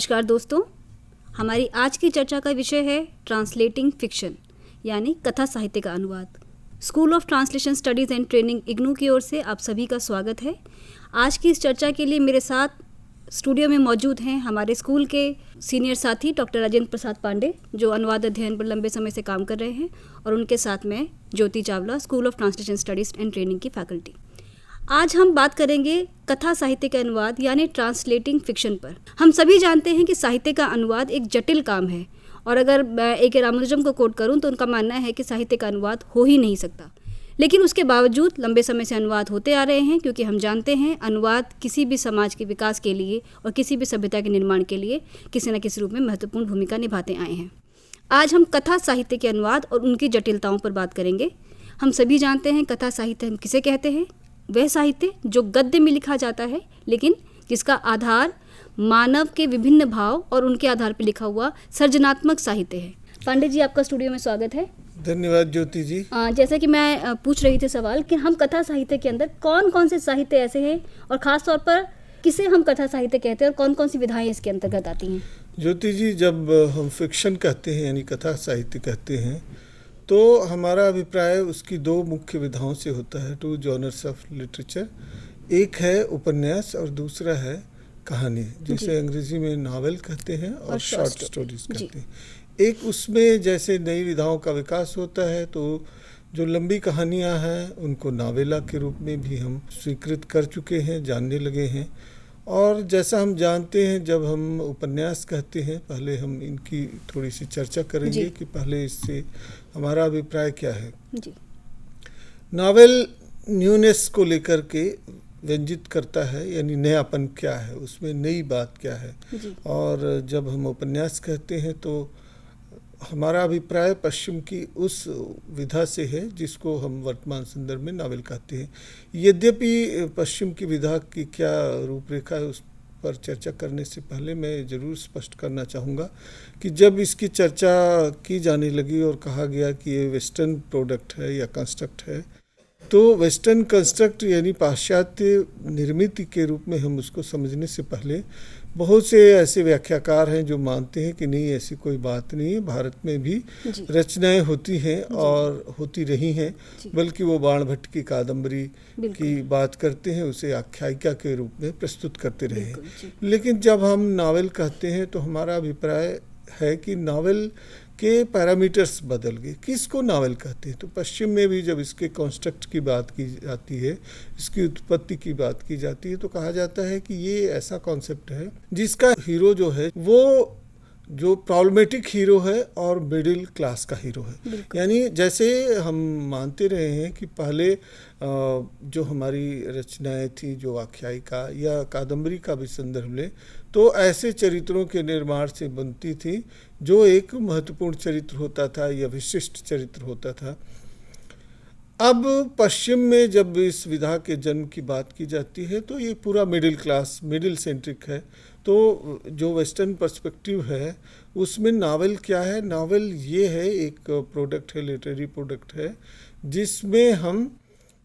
नमस्कार दोस्तों, हमारी आज की चर्चा का विषय है ट्रांसलेटिंग फिक्शन यानी कथा साहित्य का अनुवाद। School of translation studies and training IGNOU की ओर से आप सभी का स्वागत है। आज की इस चर्चा के लिए मेरे साथ स्टूडियो में मौजूद हैं हमारे स्कूल के सीनियर साथी डॉक्टर राजेंद्र प्रसाद पांडे, जो अनुवाद अध्ययन पर लंबे समय से काम कर रहे हैं, और उनके साथ में Jyoti Chawla, school of translation studies and training की फैकल्टी। आज हम बात करेंगे कथा साहित्य के अनुवाद यानी ट्रांसलेटिंग फिक्शन पर। हम सभी जानते हैं कि साहित्य का अनुवाद एक जटिल काम है, और अगर मैं ए के रामानुजम को कोट करूं तो उनका मानना है कि साहित्य का अनुवाद हो ही नहीं सकता। लेकिन उसके बावजूद लंबे समय से अनुवाद होते आ रहे हैं, क्योंकि हम जानते हैं अनुवाद किसी भी समाज के विकास के लिए और किसी भी सभ्यता के निर्माण के लिए किसी न किसी रूप में महत्वपूर्ण भूमिका निभाते आए हैं। आज हम कथा साहित्य के अनुवाद और उनकी जटिलताओं पर बात करेंगे। हम सभी जानते हैं कथा साहित्य हम किसे कहते हैं। वह साहित्य जो गद्य में लिखा जाता है, लेकिन जिसका आधार मानव के विभिन्न भाव और उनके आधार पर लिखा हुआ सृजनात्मक साहित्य है। पांडे जी, आपका स्टूडियो में स्वागत है। धन्यवाद ज्योति जी। जैसा कि मैं पूछ रही थी सवाल कि हम कथा साहित्य के अंदर कौन कौन से साहित्य ऐसे हैं, और ख़ास तौर पर किसे हम कथा साहित्य कहते हैं और कौन कौन सी विधाएं इसके अंतर्गत आती हैं। ज्योति जी, जब हम फिक्शन कहते हैं यानी कथा साहित्य कहते हैं, तो हमारा अभिप्राय उसकी दो मुख्य विधाओं से होता है, टू जॉनर्स ऑफ लिटरेचर। एक है उपन्यास और दूसरा है कहानी, जिसे अंग्रेजी में नावल कहते हैं और शॉर्ट स्टोरीज कहते हैं। एक उसमें जैसे नई विधाओं का विकास होता है, तो जो लंबी कहानियां हैं उनको नावेला के रूप में भी हम स्वीकृत कर चुके हैं, जानने लगे हैं। और जैसा हम जानते हैं, जब हम उपन्यास कहते हैं, पहले हम इनकी थोड़ी सी चर्चा करेंगे कि पहले इससे हमारा अभिप्राय क्या है जी। नावल न्यूनेस को लेकर के व्यंजित करता है, यानी नयापन क्या है, उसमें नई बात क्या है। और जब हम उपन्यास कहते हैं तो हमारा अभिप्राय पश्चिम की उस विधा से है जिसको हम वर्तमान संदर्भ में नावल कहते हैं। यद्यपि पश्चिम की विधा की क्या रूपरेखा है उस पर चर्चा करने से पहले मैं ज़रूर स्पष्ट करना चाहूँगा कि जब इसकी चर्चा की जाने लगी और कहा गया कि ये वेस्टर्न प्रोडक्ट है या कंस्ट्रक्ट है, तो वेस्टर्न कंस्ट्रक्ट यानी पाश्चात्य निर्मित के रूप में हम उसको समझने से पहले बहुत से ऐसे व्याख्याकार हैं जो मानते हैं कि नहीं, ऐसी कोई बात नहीं है। भारत में भी रचनाएं होती हैं और होती रही हैं, बल्कि वो बाण भट्ट की कादम्बरी की बात करते हैं, उसे आख्यायिका के रूप में प्रस्तुत करते रहे हैं। लेकिन जब हम नावल कहते हैं तो हमारा अभिप्राय है कि नावल के पैरामीटर्स बदल गए। किसको नावल कहते हैं? तो पश्चिम में भी जब इसके कॉन्स्ट्रक्ट की बात की जाती है, इसकी उत्पत्ति की बात की जाती है, तो कहा जाता है कि ये ऐसा कॉन्सेप्ट है जिसका हीरो जो है वो जो प्रॉब्लमेटिक हीरो है और मिडिल क्लास का हीरो है। यानी जैसे हम मानते रहे हैं कि पहले जो हमारी रचनाएं थी, जो आख्यायिका या कादम्बरी का भी संदर्भ ले, तो ऐसे चरित्रों के निर्माण से बनती थी जो एक महत्वपूर्ण चरित्र होता था या विशिष्ट चरित्र होता था। अब पश्चिम में जब इस विधा के जन्म की बात की जाती है तो ये पूरा मिडिल क्लास, मिडिल सेंट्रिक है। तो जो वेस्टर्न पर्सपेक्टिव है उसमें नावल क्या है? नावल ये है, एक प्रोडक्ट है, लिटरेरी प्रोडक्ट है, जिसमें हम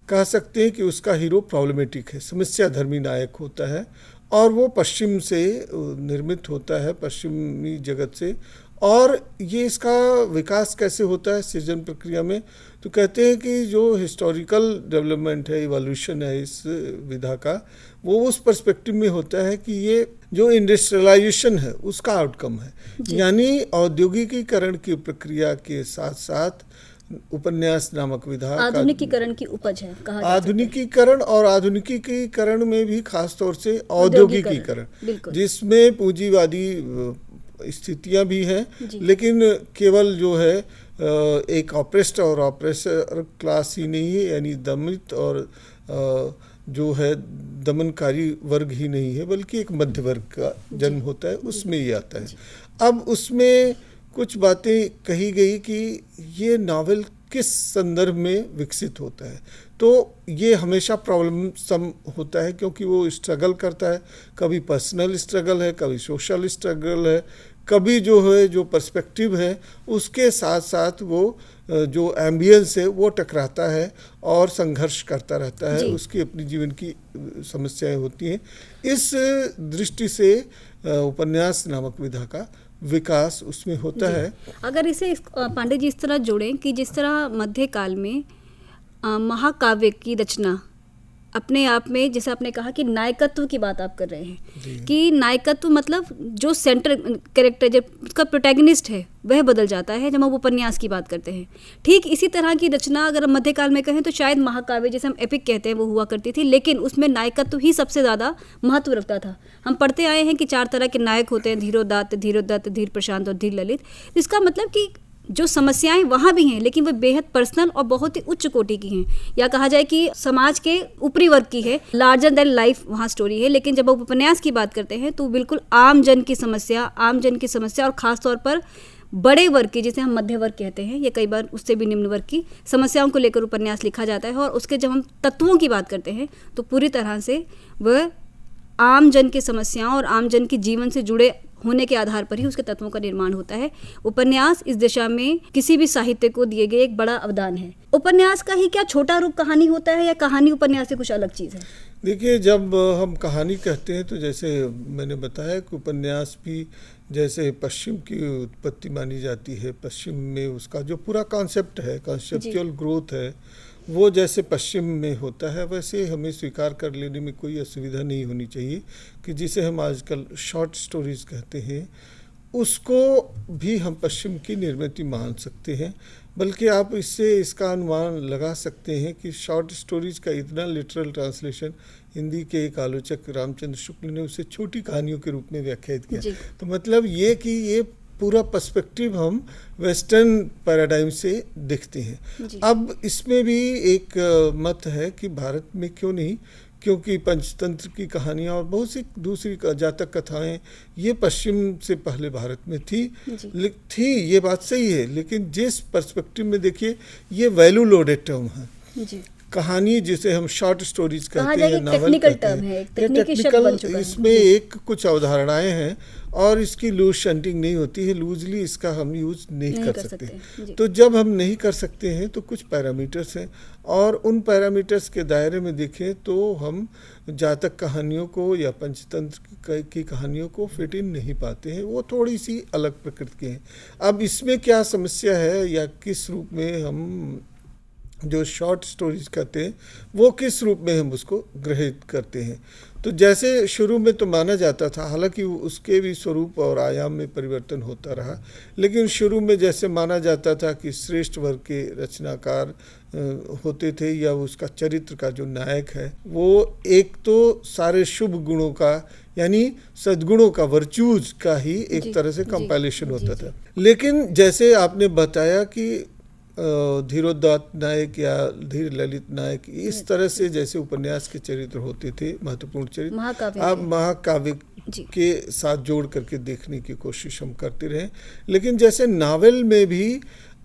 कह सकते हैं कि उसका हीरो प्रॉब्लमेटिक है, समस्या धर्मी नायक होता है, और वो पश्चिम से निर्मित होता है, पश्चिमी जगत से। और ये इसका विकास कैसे होता है सृजन प्रक्रिया में? तो कहते हैं कि जो हिस्टोरिकल डेवलपमेंट है, इवोल्यूशन है इस विधा का, वो उस पर्सपेक्टिव में होता है कि ये जो इंडस्ट्रियलाइजेशन है उसका आउटकम है। यानी औद्योगिकीकरण की प्रक्रिया के साथ साथ उपन्यास नामक विधा आधुनिकीकरण की उपज है, कहा जाता है। आधुनिकीकरण, और आधुनिकीकरण में भी खास तौर से औद्योगिकीकरण, जिसमें पूंजीवादी स्थितियां भी हैं, लेकिन केवल जो है एक ऑप्रेस्ड और ऑप्रेसर क्लास ही नहीं है, यानी दमित और जो है दमनकारी वर्ग ही नहीं है, बल्कि एक मध्य वर्ग का जन्म होता है, उसमें ये आता है। अब उसमें कुछ बातें कही गई कि ये नावल किस संदर्भ में विकसित होता है। तो ये हमेशा प्रॉब्लम सम होता है, क्योंकि वो स्ट्रगल करता है, कभी पर्सनल स्ट्रगल है, कभी सोशल स्ट्रगल है, कभी जो है जो पर्सपेक्टिव है उसके साथ साथ वो जो एम्बियंस है वो टकराता है और संघर्ष करता रहता है, उसकी अपनी जीवन की समस्याएं होती हैं। इस दृष्टि से उपन्यास नामक विधा का विकास उसमें होता है। अगर इसे पांडे जी इस तरह जोड़ें कि जिस तरह मध्यकाल में महाकाव्य की रचना अपने आप में, जैसे आपने कहा कि नायकत्व की बात आप कर रहे हैं कि नायकत्व मतलब जो सेंटर कैरेक्टर जो उसका प्रोटैगनिस्ट है वह बदल जाता है जब हम उपन्यास की बात करते हैं। ठीक इसी तरह की रचना अगर हम मध्यकाल में कहें तो शायद महाकाव्य जैसे हम एपिक कहते हैं वो हुआ करती थी, लेकिन उसमें नायकत्व ही सबसे ज़्यादा महत्व रखता था। हम पढ़ते आए हैं कि 4 तरह के नायक होते हैं, धीरोदत्त, धीर प्रशांत और धीर ललित। इसका मतलब कि जो समस्याएं वहाँ भी हैं लेकिन वे बेहद पर्सनल और बहुत ही उच्च कोटि की हैं, या कहा जाए कि समाज के ऊपरी वर्ग की है, लार्जर देन लाइफ वहाँ स्टोरी है। लेकिन जब आप उपन्यास की बात करते हैं तो बिल्कुल आम जन की समस्या और ख़ास तौर पर बड़े वर्ग की, जिसे हम मध्य वर्ग कहते हैं, या कई बार उससे भी निम्न वर्ग की समस्याओं को लेकर उपन्यास लिखा जाता है। और उसके जब हम तत्वों की बात करते हैं तो पूरी तरह से वह आम जन की समस्याओं और आम जन के जीवन से जुड़े होने के आधार पर ही उसके तत्वों का निर्माण होता है। उपन्यास इस दिशा में किसी भी साहित्य को दिए गए एक बड़ा अवदान है। उपन्यास का ही क्या छोटा रूप कहानी होता है या कहानी उपन्यास से कुछ अलग चीज़ है? देखिए, जब हम कहानी कहते हैं तो जैसे मैंने बताया कि उपन्यास भी जैसे पश्चिम की उत्पत्ति मानी जाती है, पश्चिम में उसका जो पूरा कॉन्सेप्ट है, कॉन्सेप्चुअल ग्रोथ है, वो जैसे पश्चिम में होता है वैसे हमें स्वीकार कर लेने में कोई असुविधा नहीं होनी चाहिए कि जिसे हम आजकल शॉर्ट स्टोरीज़ कहते हैं उसको भी हम पश्चिम की निर्मित मान सकते हैं। बल्कि आप इससे इसका अनुमान लगा सकते हैं कि शॉर्ट स्टोरीज़ का इतना लिटरल ट्रांसलेशन हिंदी के एक आलोचक रामचंद्र शुक्ल ने उसे छोटी कहानियों के रूप में व्याख्यात किया। तो मतलब ये कि ये पूरा पर्सपेक्टिव हम वेस्टर्न पैराडाइम से देखते हैं। अब इसमें भी एक मत है कि भारत में क्यों नहीं, क्योंकि पंचतंत्र की कहानियाँ और बहुत सी दूसरी जातक कथाएं ये पश्चिम से पहले भारत में थी ये बात सही है, लेकिन जिस पर्सपेक्टिव में देखिए ये वैल्यू लोडेड टर्म है कहानी, जिसे हम शॉर्ट स्टोरीज कहते हैं, नावल कहते हैं, टेक्निकल इसमें एक कुछ अवधारणाएं हैं और इसकी लूज शंटिंग नहीं होती है, लूजली इसका हम यूज नहीं कर सकते। तो जब हम नहीं कर सकते हैं तो कुछ पैरामीटर्स हैं और उन पैरामीटर्स के दायरे में देखें तो हम जातक कहानियों को या पंचतंत्र की कहानियों को फिट इन नहीं पाते हैं, वो थोड़ी सी अलग प्रकृति के हैं। अब इसमें क्या समस्या है या किस रूप में हम जो शॉर्ट स्टोरीज कहते हैं वो किस रूप में हम उसको ग्रहित करते हैं। तो जैसे शुरू में तो माना जाता था, हालांकि उसके भी स्वरूप और आयाम में परिवर्तन होता रहा, लेकिन शुरू में जैसे माना जाता था कि श्रेष्ठ वर्ग के रचनाकार होते थे या उसका चरित्र का जो नायक है वो एक तो सारे शुभ गुणों का यानी सद्गुणों का, वर्च्यूज का ही एक तरह से कंपाइलेशन होता था। लेकिन जैसे आपने बताया कि धीरोदत्त नायक या धीर ललित नायक इस तरह से जैसे उपन्यास के चरित्र होते थे, महत्वपूर्ण चरित्र, आप महाकाव्य के साथ जोड़ करके देखने की कोशिश हम करते रहे। लेकिन जैसे नावल में भी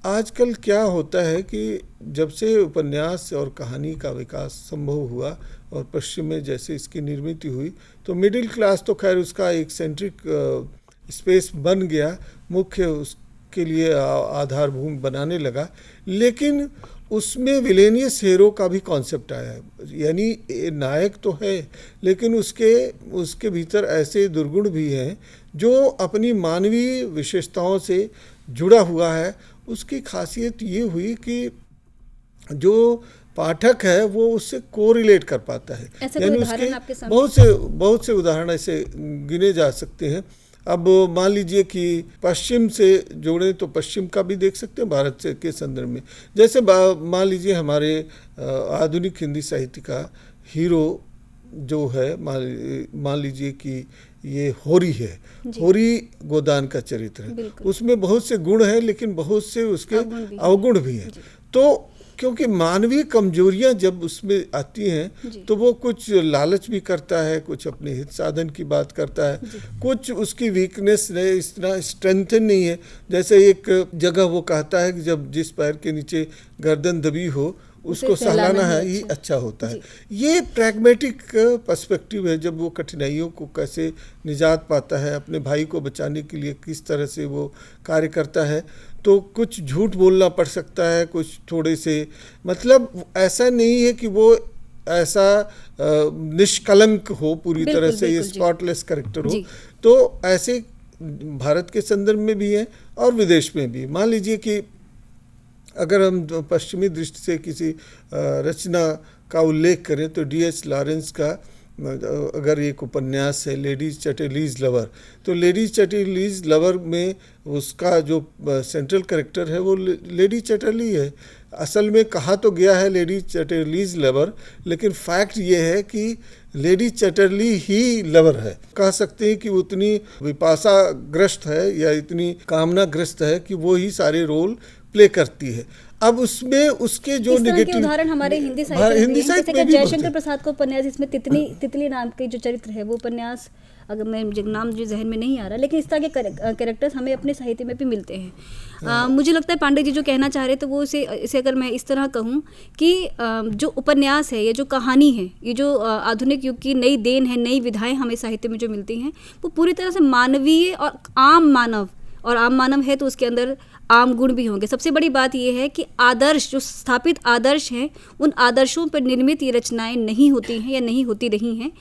आजकल क्या होता है कि जब से उपन्यास और कहानी का विकास संभव हुआ और पश्चिम में जैसे इसकी निर्मित हुई तो मिडिल क्लास तो खैर उसका एक सेंट्रिक स्पेस बन गया, मुख्य के लिए आधारभूमि बनाने लगा, लेकिन उसमें विलेनियस हीरो का भी कॉन्सेप्ट आया है। यानी नायक तो है लेकिन उसके भीतर ऐसे दुर्गुण भी हैं जो अपनी मानवीय विशेषताओं से जुड़ा हुआ है। उसकी खासियत ये हुई कि जो पाठक है वो उससे कोरिलेट कर पाता है। यानी उसके बहुत से उदाहरण ऐसे गिने जा सकते हैं। अब मान लीजिए कि पश्चिम से जोड़ें तो पश्चिम का भी देख सकते हैं भारत से के संदर्भ में। जैसे मान लीजिए हमारे आधुनिक हिंदी साहित्य का हीरो जो है, मान लीजिए कि ये होरी है, होरी गोदान का चरित्र है, उसमें बहुत से गुण हैं लेकिन बहुत से उसके अवगुण भी हैं। तो क्योंकि मानवीय कमजोरियां जब उसमें आती हैं तो वो कुछ लालच भी करता है, कुछ अपने हित साधन की बात करता है, कुछ उसकी वीकनेस इतना स्ट्रेंथन नहीं है। जैसे एक जगह वो कहता है कि जब जिस पैर के नीचे गर्दन दबी हो उसको सहलाना है ही अच्छा होता है। ये प्रैग्मेटिक पर्सपेक्टिव है, जब वो कठिनाइयों को कैसे निजात पाता है, अपने भाई को बचाने के लिए किस तरह से वो कार्य करता है। तो कुछ झूठ बोलना पड़ सकता है, कुछ थोड़े से, मतलब ऐसा नहीं है कि वो ऐसा निष्कलंक हो पूरी तरह से, ये स्पॉटलेस कैरेक्टर हो। तो ऐसे भारत के संदर्भ में भी है और विदेश में भी। मान लीजिए कि अगर हम पश्चिमी दृष्टि से किसी रचना का उल्लेख करें तो D.H. लॉरेंस का अगर एक उपन्यास है लेडीज चैटरलीज लवर, तो लेडीज चैटरलीज लवर में उसका जो सेंट्रल कैरेक्टर है वो लेडी चैटरली है। असल में कहा तो गया है लेडी चैटरलीज लवर, लेकिन फैक्ट ये है कि लेडी चैटरली ही लवर है। कह सकते हैं कि उतनी विपाशाग्रस्त है या इतनी कामनाग्रस्त है कि वो ही सारे रोल प्ले करती है। अब उसमें उसके जो नेगेटिव उदाहरण हमारे हिंदी साहित्य में जयशंकर प्रसाद का उपन्यास, इसमें तितली नाम के जो चरित्र है, वो उपन्यास अगर मैं नाम जो जहन में नहीं आ रहा, लेकिन इस तरह के कैरेक्टर्स हमें अपने साहित्य में भी मिलते हैं। मुझे लगता है पांडे जी जो कहना चाह रहे थे वो इसे अगर मैं इस तरह कहूँ कि जो उपन्यास है, ये जो कहानी है, ये जो आधुनिक युग की नई देन है, नई विधाएं हमें साहित्य में जो मिलती हैं, वो पूरी तरह से मानवीय और आम मानव है तो उसके अंदर आम गुण भी होंगे। सबसे बड़ी बात यह है कि आदर्श, जो स्थापित आदर्श हैं, उन आदर्शों पर निर्मित ये रचनाएं नहीं होती हैं या नहीं होती रही हैं।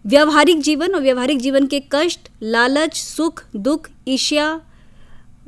व्यावहारिक जीवन और व्यावहारिक जीवन के कष्ट, लालच, सुख, दुख, ईर्ष्या,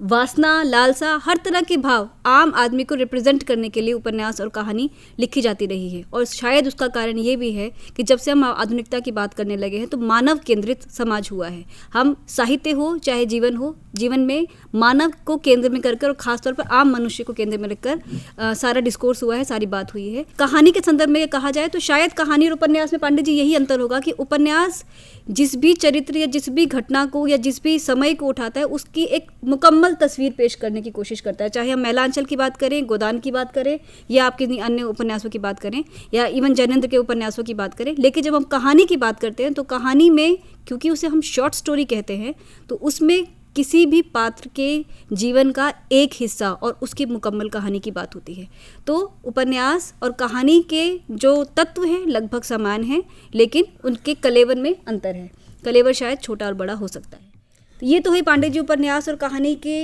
वासना, लालसा, हर तरह के भाव आम आदमी को रिप्रेजेंट करने के लिए उपन्यास और कहानी लिखी जाती रही है। और शायद उसका कारण ये भी है कि जब से हम आधुनिकता की बात करने लगे हैं तो मानव केंद्रित समाज हुआ है। हम साहित्य हो चाहे जीवन हो, जीवन में मानव को केंद्र में कर और खासतौर पर आम मनुष्य को केंद्र में रखकर सारा डिस्कोर्स हुआ है, सारी बात हुई है। कहानी के संदर्भ में कहा जाए तो शायद कहानी और उपन्यास में पांडे जी यही अंतर होगा कि उपन्यास जिस भी चरित्र या जिस भी घटना को या जिस भी समय को उठाता है उसकी एक मुकम्मल तस्वीर पेश करने की कोशिश करता है। चाहे हम मैलांचल की बात करें, गोदान की बात करें या आपके अन्य उपन्यासों की बात करें या इवन जैनेंद्र के उपन्यासों की बात करें, लेकिन जब हम कहानी की बात करते हैं तो कहानी में, क्योंकि उसे हम शॉर्ट स्टोरी कहते हैं, तो उसमें किसी भी पात्र के जीवन का एक हिस्सा और उसकी मुकम्मल कहानी की बात होती है। तो उपन्यास और कहानी के जो तत्व हैं लगभग समान हैं, लेकिन उनके कलेवर में अंतर है। कलेवर शायद छोटा और बड़ा हो सकता है। तो ये तो है पांडे जी उपन्यास और कहानी के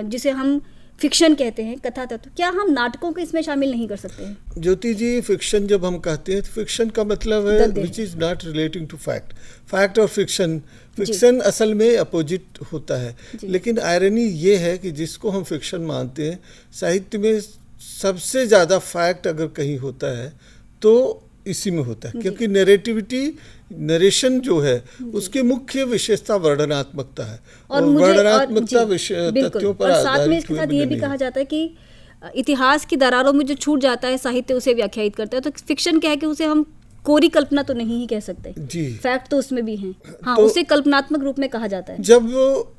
जिसे हम फिक्शन कहते हैं, कथा तत्व। क्या हम नाटकों को इसमें शामिल नहीं कर सकते हैं? ज्योति जी, फिक्शन जब हम कहते हैं तो फिक्शन का मतलब है which is not relating to fact. Fact और फिक्शन असल में अपोजिट होता है। लेकिन आयरनी ये है कि जिसको हम फिक्शन मानते हैं, साहित्य में सबसे ज़्यादा फैक्ट अगर कहीं होता है तो इसी में होता है, क्योंकि नरेशन जो है उसकी मुख्य विशेषता वर्णनात्मकता है और वर्णनात्मकता तथ्यों पर आधारित। साथ में इसके साथ ये भी कहा जाता है कि इतिहास की दरारों में जो छूट जाता है साहित्य उसे व्याख्यायित करता है। तो फिक्शन क्या है कि उसे हम कोरी कल्पना तो नहीं ही कह सकते जी, फैक्ट तो उसमें भी हैं। हाँ, तो उसे कल्पनात्मक रूप में कहा जाता है। जब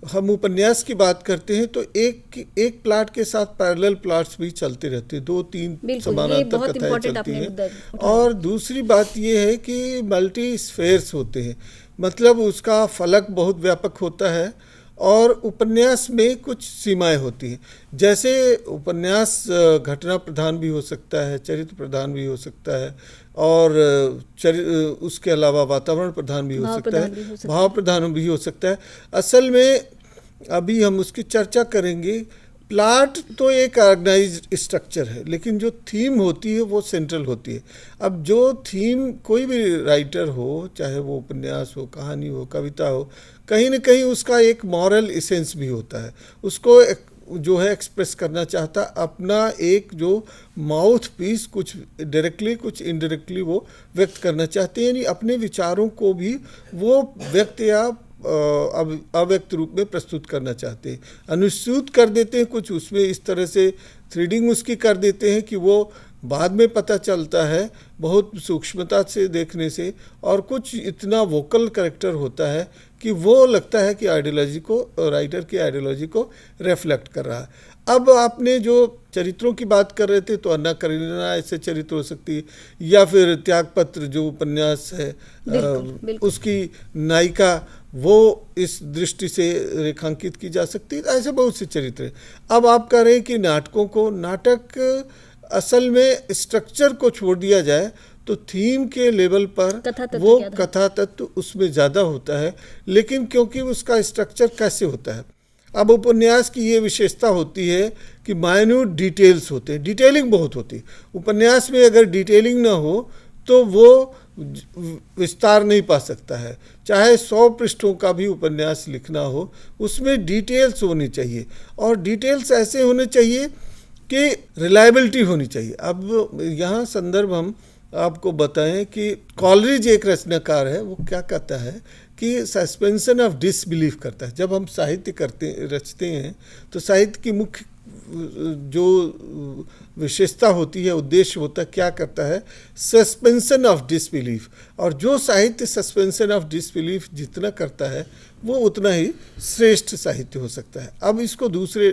हम उपन्यास की बात करते हैं तो एक प्लॉट के साथ पैरेलल प्लॉट्स भी चलते रहते हैं, 2-3 समानांतर कथाएं चलती हैं। और दूसरी बात ये है कि मल्टी स्फेयर्स होते हैं, मतलब उसका फलक बहुत व्यापक होता है और उपन्यास में कुछ सीमाएं होती हैं। जैसे उपन्यास घटना प्रधान भी हो सकता है, चरित्र प्रधान भी हो सकता है और उसके अलावा वातावरण प्रधान भी हो सकता है, भाव प्रधान भी हो सकता है। असल में अभी हम उसकी चर्चा करेंगे। प्लॉट तो एक ऑर्गेनाइज्ड स्ट्रक्चर है, लेकिन जो थीम होती है वो सेंट्रल होती है। अब जो थीम कोई भी राइटर हो, चाहे वो उपन्यास हो, कहानी हो, कविता हो, कहीं ना कहीं उसका एक मॉरल एसेंस भी होता है। उसको जो है एक्सप्रेस करना चाहता, अपना एक जो माउथ पीस, कुछ डायरेक्टली कुछ इनडायरेक्टली वो व्यक्त करना चाहते हैं, यानी अपने विचारों को भी वो व्यक्त या अव्यक्त रूप में प्रस्तुत करना चाहते हैं। अनुसूत कर देते हैं कुछ, उसमें इस तरह से थ्रेडिंग उसकी कर देते हैं कि वो बाद में पता चलता है बहुत सूक्ष्मता से देखने से, और कुछ इतना वोकल कैरेक्टर होता है कि वो लगता है कि आइडियोलॉजी को, राइटर की आइडियोलॉजी को रिफ्लेक्ट कर रहा है। अब आपने जो चरित्रों की बात कर रहे थे तो अन्ना करीना ऐसे चरित्र हो सकती है, या फिर त्यागपत्र जो उपन्यास है बिल्कुल। उसकी नायिका वो इस दृष्टि से रेखांकित की जा सकती है। ऐसे बहुत से चरित्र हैं। अब आप कह रहे हैं कि नाटकों को, नाटक असल में स्ट्रक्चर को छोड़ दिया जाए तो थीम के लेवल पर वो कथा तत्व उसमें ज़्यादा होता है, लेकिन क्योंकि उसका स्ट्रक्चर कैसे होता है, अब उपन्यास की ये विशेषता होती है कि माइन्यूट डिटेल्स होते हैं, डिटेलिंग बहुत होती है। उपन्यास में अगर डिटेलिंग ना हो तो वो विस्तार नहीं पा सकता है। चाहे 100 पृष्ठों का भी उपन्यास लिखना हो, उसमें डिटेल्स होनी चाहिए, और डिटेल्स ऐसे होने चाहिए कि रिलायबिलिटी होनी चाहिए। अब यहाँ संदर्भ हम आपको बताएं कि कॉलरिज एक रचनाकार है, वो क्या कहता है कि सस्पेंशन ऑफ डिसबिलीफ करता है। जब हम साहित्य रचते हैं तो साहित्य की मुख्य जो विशेषता होती है, उद्देश्य होता है, क्या करता है, सस्पेंशन ऑफ डिसबिलीफ। और जो साहित्य सस्पेंशन ऑफ डिसबिलीफ जितना करता है वो उतना ही श्रेष्ठ साहित्य हो सकता है। अब इसको दूसरे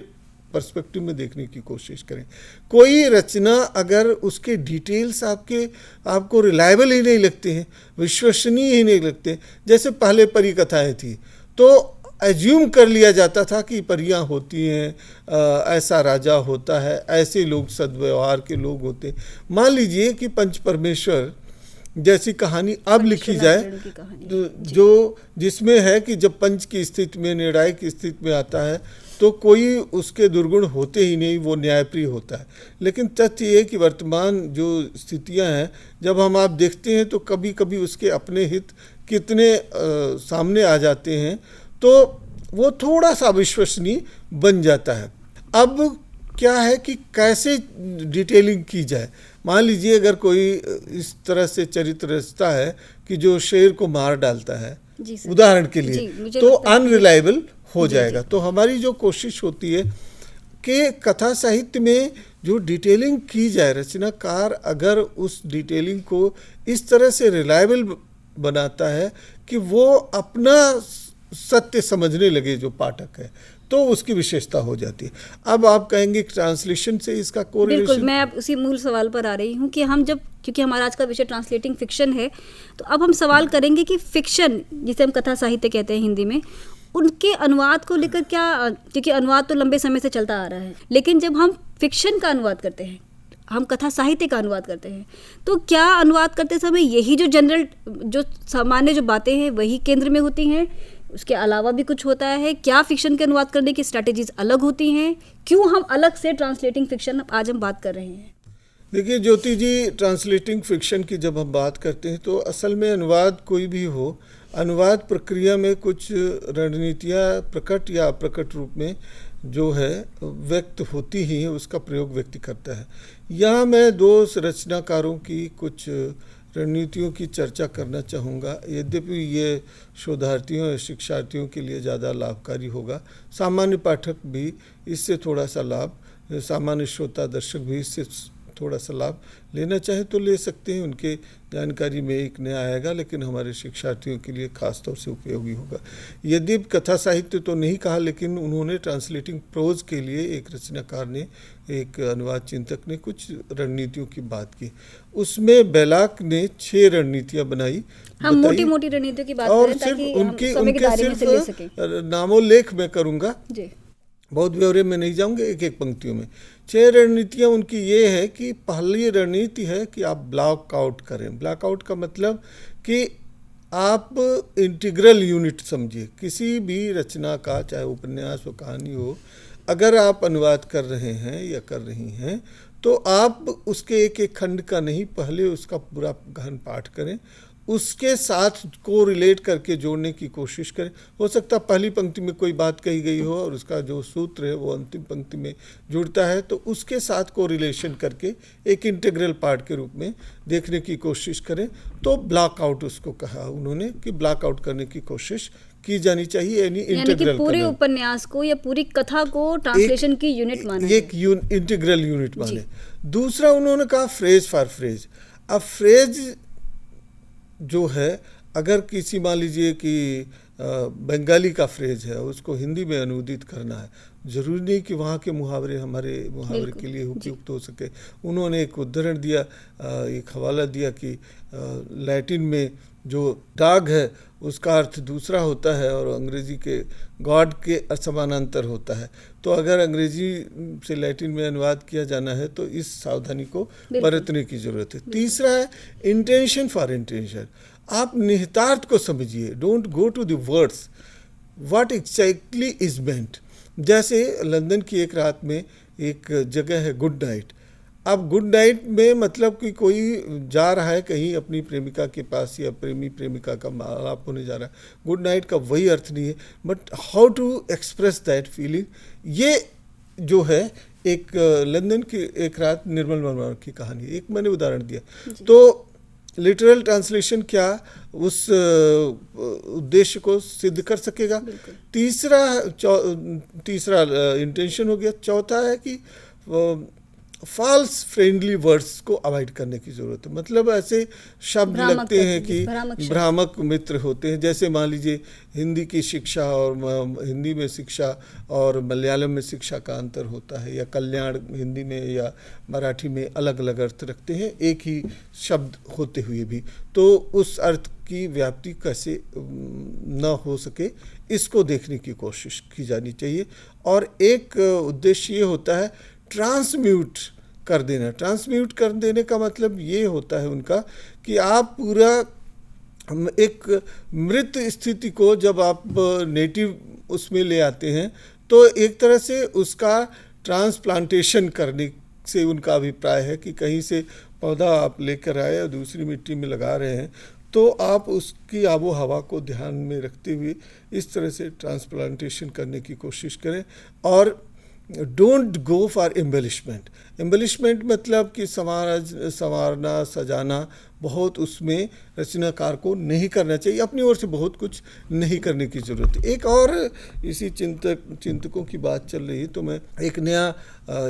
पर्सपेक्टिव में देखने की कोशिश करें। कोई रचना अगर उसके डिटेल्स आपको रिलायबल ही नहीं लगते हैं, विश्वसनीय ही नहीं लगते, जैसे पहले परी कथाएं थी तो एज्यूम कर लिया जाता था कि परियां होती हैं, ऐसा राजा होता है, ऐसे लोग सद्व्यवहार के लोग होते हैं। मान लीजिए कि पंच परमेश्वर जैसी कहानी अब लिखी जाए, जो जिसमें है कि जब पंच की स्थिति में, निर्णायक की स्थिति में आता है तो कोई उसके दुर्गुण होते ही नहीं, वो न्यायप्रिय होता है। लेकिन तथ्य ये कि वर्तमान जो स्थितियां हैं, जब हम आप देखते हैं तो कभी कभी उसके अपने हित कितने सामने आ जाते हैं, तो वो थोड़ा सा विश्वसनीय बन जाता है। अब क्या है कि कैसे डिटेलिंग की जाए। मान लीजिए अगर कोई इस तरह से चरित्र रचता है कि जो शेर को मार डालता है, उदाहरण के लिए, तो अनरिलायबल हो जाएगा। तो हमारी जो कोशिश होती है कि कथा साहित्य में जो डिटेलिंग की जाए, रचनाकार अगर उस डिटेलिंग को इस तरह से रिलायबल बनाता है कि वो अपना सत्य समझने लगे जो पाठक है, तो उसकी विशेषता हो जाती है। अब आप कहेंगे ट्रांसलेशन से इसका कोरिलेशन। बिल्कुल, मैं अब उसी मूल सवाल पर आ रही हूँ कि हम जब, क्योंकि हमारा आज का विषय ट्रांसलेटिंग फिक्शन है, तो अब हम सवाल करेंगे कि फिक्शन, जिसे हम कथा साहित्य कहते हैं हिंदी में, उनके अनुवाद को लेकर क्या, क्योंकि अनुवाद तो लंबे समय से चलता आ रहा है, लेकिन जब हम फिक्शन का अनुवाद करते हैं, हम कथा साहित्य का अनुवाद करते हैं, तो क्या अनुवाद करते समय यही जो जनरल, जो सामान्य जो बातें हैं वही केंद्र में होती हैं, उसके अलावा भी कुछ होता है? क्या फिक्शन के अनुवाद करने की स्ट्रैटेजीज अलग होती हैं? क्यों हम अलग से ट्रांसलेटिंग फिक्शन आज हम बात कर रहे हैं? देखिए ज्योति जी, ट्रांसलेटिंग फिक्शन की जब हम बात करते हैं तो असल में अनुवाद कोई भी हो, अनुवाद प्रक्रिया में कुछ रणनीतियाँ प्रकट या अप्रकट रूप में जो है व्यक्त होती ही है, उसका प्रयोग व्यक्ति करता है। यहाँ मैं दो रचनाकारों की कुछ रणनीतियों की चर्चा करना चाहूँगा। यद्यपि ये शोधार्थियों या शिक्षार्थियों के लिए ज़्यादा लाभकारी होगा, सामान्य पाठक भी इससे थोड़ा सा लाभ, सामान्य श्रोता दर्शक भी इससे थोड़ा सा लाभ लेना चाहे तो ले सकते हैं, उनके जानकारी में एक नया आएगा, लेकिन हमारे शिक्षार्थियों के लिए खास तौर से उपयोगी होगा। यदि कथा साहित्य तो नहीं कहा, लेकिन उन्होंने ट्रांसलेटिंग प्रोज के लिए एक रचनाकार ने, एक अनुवाद चिंतक ने कुछ रणनीतियों की बात की। उसमें बेलाक ने 6 रणनीतियाँ बनाई। हम मोटी मोटी रणनीतियों की बात करें ताकि उनके सिर्फ नामोल्लेख मैं करूँगा, बहुत ब्यौरे में नहीं जाऊंगे, एक एक पंक्तियों में। 6 रणनीतियाँ उनकी ये है कि पहली रणनीति है कि आप ब्लॉक आउट करें। ब्लॉक आउट का मतलब कि आप इंटीग्रल यूनिट समझिए, किसी भी रचना का, चाहे उपन्यास हो, कहानी हो, अगर आप अनुवाद कर रहे हैं या कर रही हैं तो आप उसके एक एक खंड का नहीं, पहले उसका पूरा गहन पाठ करें, उसके साथ को रिलेट करके जोड़ने की कोशिश करें। हो सकता है पहली पंक्ति में कोई बात कही गई हो और उसका जो सूत्र है वो अंतिम पंक्ति में जुड़ता है, तो उसके साथ को रिलेशन करके एक इंटीग्रल पार्ट के रूप में देखने की कोशिश करें। तो ब्लॉक आउट उसको कहा उन्होंने कि ब्लॉक आउट करने की कोशिश की जानी चाहिए, यानी इंटीग्रल, पूरे उपन्यास को या पूरी कथा को ट्रांसलेशन की यूनिट माना, एक इंटीग्रल यूनिट माने। दूसरा उन्होंने कहा फ्रेज फॉर फ्रेज। अब फ्रेज जो है, अगर किसी मान लीजिए कि बंगाली का फ्रेज है उसको हिंदी में अनुदित करना है, ज़रूरी नहीं कि वहाँ के मुहावरे हमारे मुहावरे के लिए उपयुक्त हो सके। उन्होंने एक उदाहरण दिया, एक हवाला दिया कि लैटिन में जो डॉग है उसका अर्थ दूसरा होता है और अंग्रेज़ी के गॉड के समानांतर होता है। तो अगर अंग्रेज़ी से लैटिन में अनुवाद किया जाना है तो इस सावधानी को बरतने की ज़रूरत है। तीसरा है इंटेंशन फॉर इंटेंशन। आप निहितार्थ को समझिए, don't go to the words, what exactly is meant. जैसे लंदन की एक रात में एक जगह है गुड नाइट। अब गुड नाइट में मतलब कि कोई जा रहा है कहीं अपनी प्रेमिका के पास या प्रेमी प्रेमिका का आलाप होने जा रहा है, गुड नाइट का वही अर्थ नहीं है, but how to express that feeling, ये जो है एक लंदन की एक रात निर्मल वर्मा की कहानी, एक मैंने उदाहरण दिया। तो लिटरल ट्रांसलेशन क्या उस उद्देश्य को सिद्ध कर सकेगा। तीसरा इंटेंशन हो गया। चौथा है कि फॉल्स फ्रेंडली वर्ड्स को अवॉइड करने की ज़रूरत है। मतलब ऐसे शब्द लगते हैं कि भ्रामक मित्र होते हैं, जैसे मान लीजिए हिंदी की शिक्षा और हिंदी में शिक्षा और मलयालम में शिक्षा का अंतर होता है, या कल्याण हिंदी में या मराठी में अलग अलग अर्थ रखते हैं एक ही शब्द होते हुए भी। तो उस अर्थ की व्याप्ति कैसे न हो सके इसको देखने की कोशिश की जानी चाहिए। और एक उद्देश्य ये होता है ट्रांसम्यूट कर देना। ट्रांसम्यूट कर देने का मतलब ये होता है उनका कि आप पूरा एक मृत स्थिति को जब आप नेटिव उसमें ले आते हैं तो एक तरह से उसका ट्रांसप्लांटेशन करने से उनका अभिप्राय है कि कहीं से पौधा आप लेकर आए और दूसरी मिट्टी में लगा रहे हैं तो आप उसकी आबो हवा को ध्यान में रखते हुए इस तरह से ट्रांसप्लांटेशन करने की कोशिश करें। और don't go for embellishment. Embellishment मतलब कि संवारना सजाना बहुत उसमें रचनाकार को नहीं करना चाहिए, अपनी ओर से बहुत कुछ नहीं करने की ज़रूरत है। एक और इसी चिंतकों की बात चल रही है तो मैं एक नया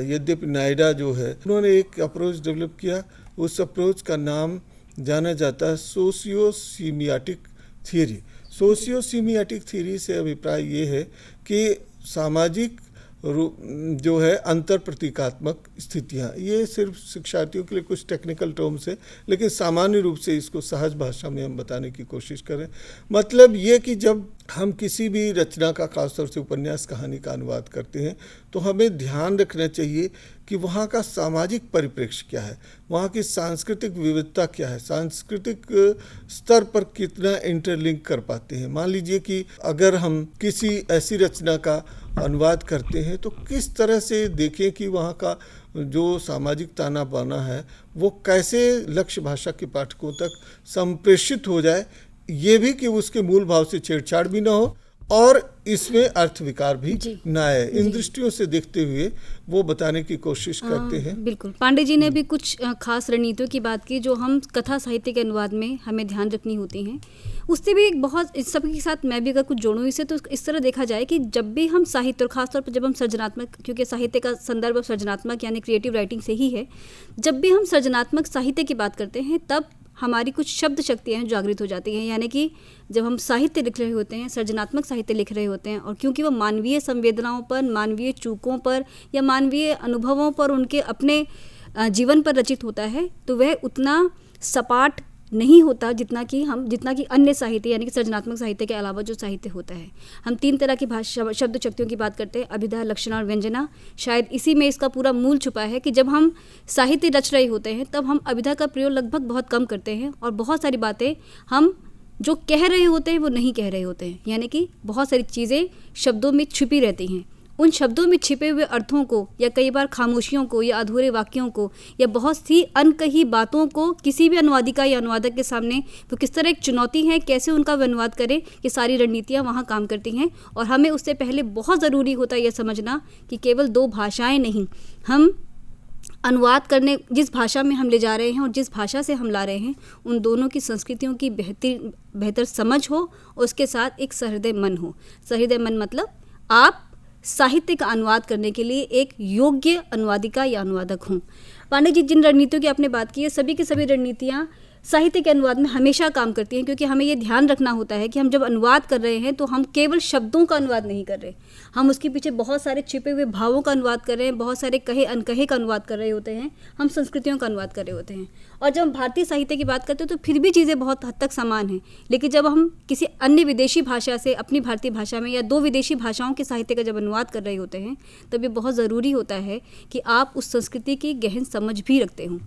यद्यपि नायडा जो है उन्होंने एक अप्रोच डेवलप किया। उस अप्रोच का नाम जाना जाता है सोशियोसीमियाटिक थियरी। सोशियोसीमियाटिक थियरी से अभिप्राय ये है कि सामाजिक जो है अंतर प्रतीकात्मक स्थितियाँ, ये सिर्फ शिक्षार्थियों के लिए कुछ टेक्निकल टर्म्स है, लेकिन सामान्य रूप से इसको सहज भाषा में हम बताने की कोशिश करें। मतलब ये कि जब हम किसी भी रचना का, खासतौर से उपन्यास कहानी का अनुवाद करते हैं तो हमें ध्यान रखना चाहिए कि वहाँ का सामाजिक परिप्रेक्ष्य क्या है, वहाँ की सांस्कृतिक विविधता क्या है, सांस्कृतिक स्तर पर कितना इंटरलिंक कर पाते हैं। मान लीजिए कि अगर हम किसी ऐसी रचना का अनुवाद करते हैं तो किस तरह से देखें कि वहाँ का जो सामाजिक ताना बाना है वो कैसे लक्ष्य भाषा के पाठकों तक संप्रेषित हो जाए, ये भी कि उसके मूल भाव से छेड़छाड़ भी ना हो और इसमें अर्थ विकार भी ना आए। इन दृष्टियों से देखते हुए वो बताने की कोशिश करते हैं। बिल्कुल, पांडे जी ने भी कुछ खास रणनीतियों की बात की जो हम कथा साहित्य के अनुवाद में हमें ध्यान रखनी होती हैं। उससे भी एक बहुत, इस सब के साथ मैं भी अगर कुछ जोड़ूँ इसे, तो इस तरह देखा जाए कि जब भी हम साहित्य और खासतौर पर जब हम सृजनात्मक, क्योंकि साहित्य का संदर्भ सृजनात्मक यानी क्रिएटिव राइटिंग से ही है, जब भी हम सृजनात्मक साहित्य की बात करते हैं तब हमारी कुछ शब्द शक्तियाँ जागृत हो जाती हैं। यानी कि जब हम साहित्य लिख रहे होते हैं, सृजनात्मक साहित्य लिख रहे होते हैं, और क्योंकि वो मानवीय संवेदनाओं पर, मानवीय चूकों पर या मानवीय अनुभवों पर, उनके अपने जीवन पर रचित होता है, तो वह उतना सपाट नहीं होता जितना कि अन्य साहित्य यानी कि सृजनात्मक साहित्य के अलावा जो साहित्य होता है। हम 3 तरह की भाषा शब्द शक्तियों की बात करते हैं, अभिधा, लक्षणा और व्यंजना। शायद इसी में इसका पूरा मूल छुपा है कि जब हम साहित्य रच रहे होते हैं तब हम अभिधा का प्रयोग लगभग बहुत कम करते हैं और बहुत सारी बातें हम जो कह रहे होते हैं वो नहीं कह रहे होते हैं। यानी कि बहुत सारी चीज़ें शब्दों में छिपी रहती हैं। उन शब्दों में छिपे हुए अर्थों को या कई बार खामोशियों को या अधूरे वाक्यों को या बहुत सी अनकही बातों को किसी भी अनुवादिका या अनुवादक के सामने वो किस तरह एक चुनौती है, कैसे उनका अनुवाद करें, ये सारी रणनीतियाँ वहाँ काम करती हैं। और हमें उससे पहले बहुत ज़रूरी होता है यह समझना कि केवल 2 भाषाएँ नहीं, हम अनुवाद करने जिस भाषा में हम ले जा रहे हैं और जिस भाषा से हम ला रहे हैं उन दोनों की संस्कृतियों की बेहतर समझ हो और उसके साथ एक सहृदय मन हो। सहृदय मन मतलब आप साहित्य का अनुवाद करने के लिए एक योग्य अनुवादिका या अनुवादक हों। पांडे जी, जिन रणनीतियों की आपने बात की है, सभी की सभी रणनीतियाँ साहित्य के अनुवाद में हमेशा काम करती हैं, क्योंकि हमें ये ध्यान रखना होता है कि हम जब अनुवाद कर रहे हैं तो हम केवल शब्दों का अनुवाद नहीं कर रहे, हम उसके पीछे बहुत सारे छिपे हुए भावों का अनुवाद कर रहे हैं, बहुत सारे कहे अनकहे का अनुवाद कर रहे होते हैं, हम संस्कृतियों का अनुवाद कर रहे होते हैं। और जब हम भारतीय साहित्य की बात करते हैं तो फिर भी चीज़ें बहुत हद तक समान हैं, लेकिन जब हम किसी अन्य विदेशी भाषा से अपनी भारतीय भाषा में या दो विदेशी भाषाओं के साहित्य का जब अनुवाद कर रहे होते हैं, तब ये बहुत ज़रूरी होता है कि आप उस संस्कृति की गहन समझ भी रखते हों।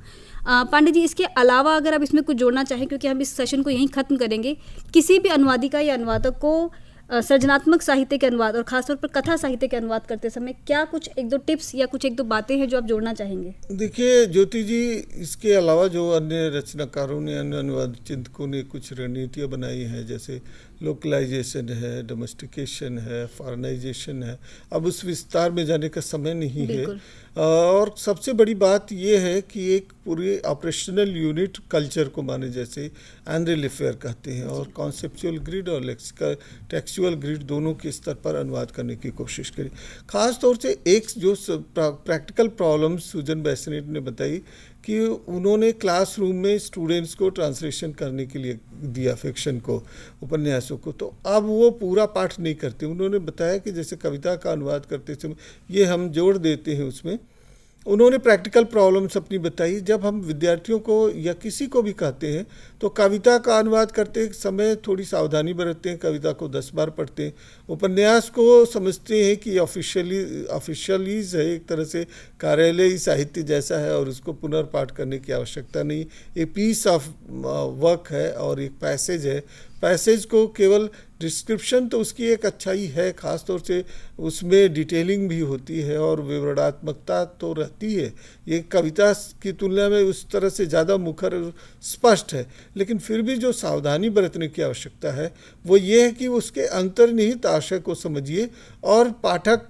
पांडे जी, इसके अलावा अगर आप इसमें कुछ जोड़ना चाहें, क्योंकि हम इस सेशन को यहीं ख़त्म करेंगे, किसी भी अनुवादिका या अनुवादक को सृजनात्मक साहित्य के अनुवाद और खासतौर पर कथा साहित्य के अनुवाद करते समय क्या कुछ एक दो टिप्स या कुछ एक दो बातें हैं जो आप जोड़ना चाहेंगे? देखिए ज्योति जी, इसके अलावा जो अन्य रचनाकारों ने, अन्य अनुवाद चिंतकों ने कुछ रणनीतियाँ बनाई हैं, जैसे लोकलाइजेशन है, डोमेस्टिकेशन है, फॉरेनाइजेशन है, अब उस विस्तार में जाने का समय नहीं है। और सबसे बड़ी बात यह है कि एक पूरी ऑपरेशनल यूनिट कल्चर को माने, जैसे एंड्रे लेफेयर कहते हैं, और कॉन्सेप्चुअल ग्रिड और टेक्सचुअल ग्रिड दोनों के स्तर पर अनुवाद करने की कोशिश करें। खास तौर से एक जो प्रैक्टिकल प्रॉब्लम सूजन बेसेनेट ने बताई कि उन्होंने क्लासरूम में स्टूडेंट्स को ट्रांसलेशन करने के लिए दिया फिक्शन को, उपन्यासों को, तो अब वो पूरा पाठ नहीं करते। उन्होंने बताया कि जैसे कविता का अनुवाद करते समय ये हम जोड़ देते हैं उसमें। उन्होंने प्रैक्टिकल प्रॉब्लम्स अपनी बताई। जब हम विद्यार्थियों को या किसी को भी कहते हैं तो कविता का अनुवाद करते समय थोड़ी सावधानी बरतते हैं, कविता को 10 बार पढ़ते हैं। उपन्यास को समझते हैं कि ऑफिशियलीज है, एक तरह से कार्यालयी साहित्य जैसा है और उसको पुनर्पाठ करने की आवश्यकता नहीं। ये पीस ऑफ वर्क है और एक पैसेज है। पैसेज को केवल डिस्क्रिप्शन तो उसकी एक अच्छाई है, ख़ास तौर से उसमें डिटेलिंग भी होती है और विवरणात्मकता तो रहती है। ये कविता की तुलना में उस तरह से ज़्यादा मुखर स्पष्ट है, लेकिन फिर भी जो सावधानी बरतने की आवश्यकता है वो ये है कि उसके अंतर्निहित आशय को समझिए और पाठक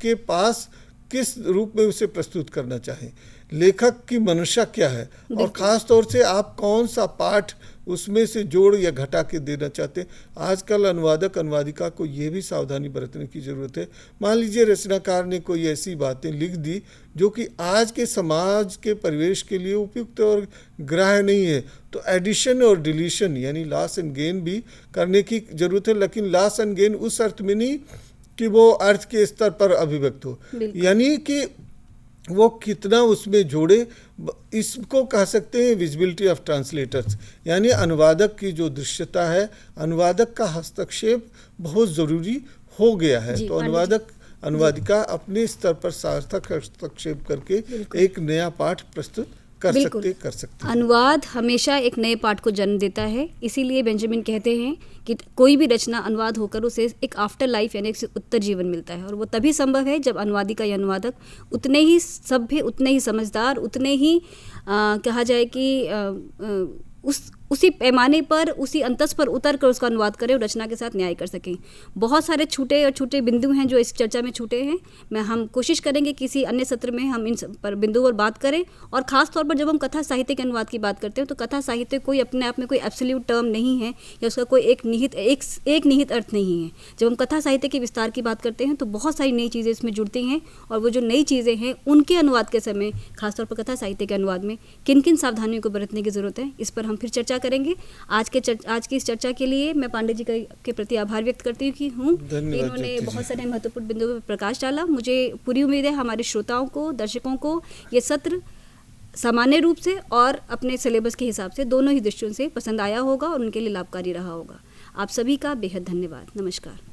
के पास किस रूप में उसे प्रस्तुत करना चाहें, लेखक की मंशा क्या है, और ख़ास तौर से आप कौन सा पाठ उसमें से जोड़ या घटा के देना चाहते हैं। आजकल अनुवादक अनुवादिका को ये भी सावधानी बरतने की ज़रूरत है। मान लीजिए रचनाकार ने कोई ऐसी बातें लिख दी जो कि आज के समाज के परिवेश के लिए उपयुक्त और ग्राह्य नहीं है, तो एडिशन और डिलीशन यानी लॉस एंड गेन भी करने की ज़रूरत है, लेकिन लॉस एंड गेन उस अर्थ में नहीं कि वो अर्थ के स्तर पर अभिव्यक्त हो, यानी कि वो कितना उसमें जोड़े। इसको कह सकते हैं विजिबिलिटी ऑफ ट्रांसलेटर्स, यानी अनुवादक की जो दृश्यता है, अनुवादक का हस्तक्षेप बहुत ज़रूरी हो गया है। तो अनुवादक अनुवादिका अपने स्तर पर सार्थक हस्तक्षेप करके एक नया पाठ प्रस्तुत कर सकते। अनुवाद हमेशा एक नए पाठ को जन्म देता है, इसीलिए बेंजामिन कहते हैं कि कोई भी रचना अनुवाद होकर उसे एक आफ्टर लाइफ यानी एक उत्तर जीवन मिलता है, और वो तभी संभव है जब अनुवादिका या अनुवादक उतने ही सभ्य, उतने ही समझदार, उतने ही कहा जाए कि उसी पैमाने पर, उसी अंतस पर उतर कर उसका अनुवाद करें और रचना के साथ न्याय कर सकें। बहुत सारे छोटे और छोटे बिंदु हैं जो इस चर्चा में छूटे हैं। हम कोशिश करेंगे किसी अन्य सत्र में हम इन पर बिंदुओं पर बात करें। और ख़ास तौर पर जब हम कथा साहित्य के अनुवाद की बात करते हैं तो कथा साहित्य कोई अपने आप में कोई एब्सोल्यूट टर्म नहीं है या उसका कोई एक निहित अर्थ नहीं है। जब हम कथा साहित्य के विस्तार की बात करते हैं तो बहुत सारी नई चीज़ें इसमें जुड़ती हैं, और वो जो नई चीज़ें हैं उनके अनुवाद के समय, खासतौर पर कथा साहित्य के अनुवाद में किन किन सावधानियों को बरतने की ज़रूरत है, इस पर हम फिर चर्चा करेंगे। आज की इस चर्चा के लिए मैं पांडे जी के प्रति आभार व्यक्त करती हूँ कि इन्होंने बहुत सारे महत्वपूर्ण बिंदुओं पर प्रकाश डाला। मुझे पूरी उम्मीद है हमारे श्रोताओं को, दर्शकों को ये सत्र सामान्य रूप से और अपने सिलेबस के हिसाब से दोनों ही दृष्टियों से पसंद आया होगा और उनके लिए लाभकारी रहा होगा। आप सभी का बेहद धन्यवाद। नमस्कार।